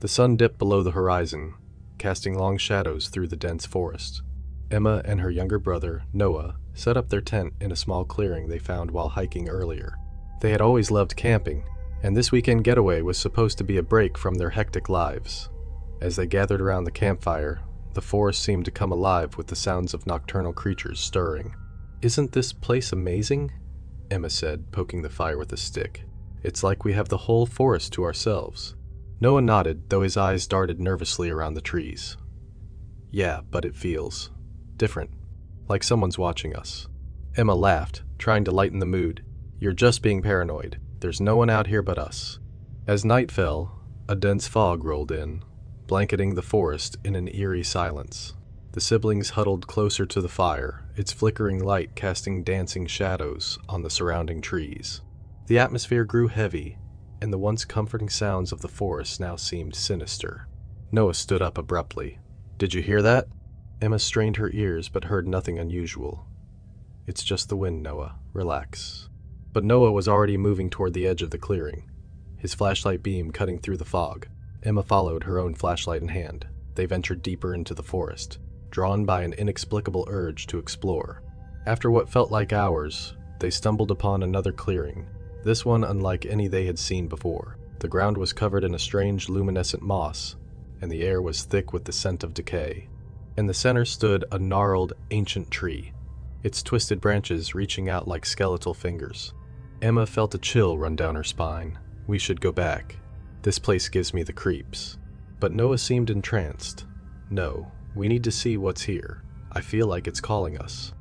The sun dipped below the horizon, casting long shadows through the dense forest. Emma and her younger brother, Noah, set up their tent in a small clearing they found while hiking earlier. They had always loved camping, and this weekend getaway was supposed to be a break from their hectic lives. As they gathered around the campfire, the forest seemed to come alive with the sounds of nocturnal creatures stirring. "Isn't this place amazing?" Emma said, poking the fire with a stick. "It's like we have the whole forest to ourselves." Noah nodded, though his eyes darted nervously around the trees. "Yeah, but it feels different, like someone's watching us." Emma laughed, trying to lighten the mood. "You're just being paranoid. There's no one out here but us." As night fell, a dense fog rolled in, blanketing the forest in an eerie silence. The siblings huddled closer to the fire, its flickering light casting dancing shadows on the surrounding trees. The atmosphere grew heavy, and the once comforting sounds of the forest now seemed sinister. Noah stood up abruptly. "Did you hear that?" Emma strained her ears but heard nothing unusual. "It's just the wind, Noah. Relax." But Noah was already moving toward the edge of the clearing, his flashlight beam cutting through the fog. Emma followed, her own flashlight in hand. They ventured deeper into the forest, drawn by an inexplicable urge to explore. After what felt like hours, they stumbled upon another clearing, this one unlike any they had seen before. The ground was covered in a strange luminescent moss, and the air was thick with the scent of decay. In the center stood a gnarled, ancient tree, its twisted branches reaching out like skeletal fingers. Emma felt a chill run down her spine. "We should go back. This place gives me the creeps." But Noah seemed entranced. "No, we need to see what's here. I feel like it's calling us."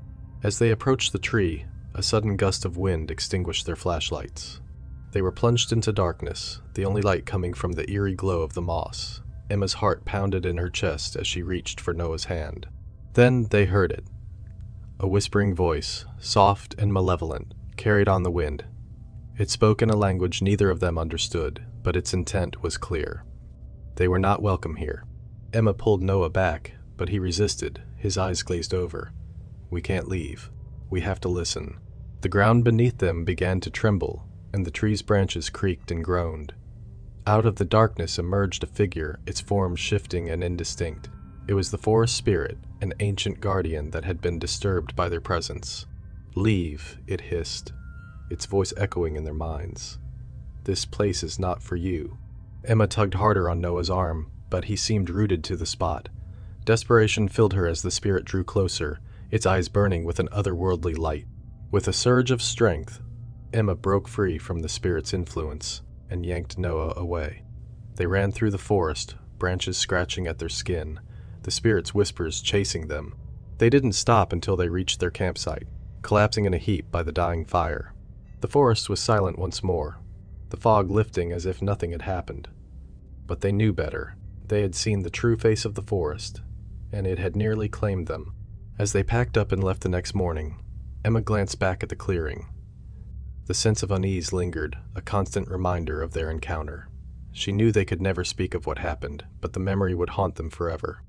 As they approached the tree, a sudden gust of wind extinguished their flashlights. They were plunged into darkness, the only light coming from the eerie glow of the moss. Emma's heart pounded in her chest as she reached for Noah's hand. Then they heard it. A whispering voice, soft and malevolent, carried on the wind. It spoke in a language neither of them understood, but its intent was clear. They were not welcome here. Emma pulled Noah back, but he resisted, his eyes glazed over. "We can't leave. We have to listen." The ground beneath them began to tremble, and the tree's branches creaked and groaned. Out of the darkness emerged a figure, its form shifting and indistinct. It was the forest spirit, an ancient guardian that had been disturbed by their presence. "Leave," it hissed, its voice echoing in their minds. "This place is not for you." Emma tugged harder on Noah's arm, but he seemed rooted to the spot. Desperation filled her as the spirit drew closer, its eyes burning with an otherworldly light. With a surge of strength, Emma broke free from the spirit's influence and yanked Noah away. They ran through the forest, branches scratching at their skin, the spirit's whispers chasing them. They didn't stop until they reached their campsite, collapsing in a heap by the dying fire. The forest was silent once more, the fog lifting as if nothing had happened. But they knew better. They had seen the true face of the forest, and it had nearly claimed them. As they packed up and left the next morning, Emma glanced back at the clearing. The sense of unease lingered, a constant reminder of their encounter. She knew they could never speak of what happened, but the memory would haunt them forever.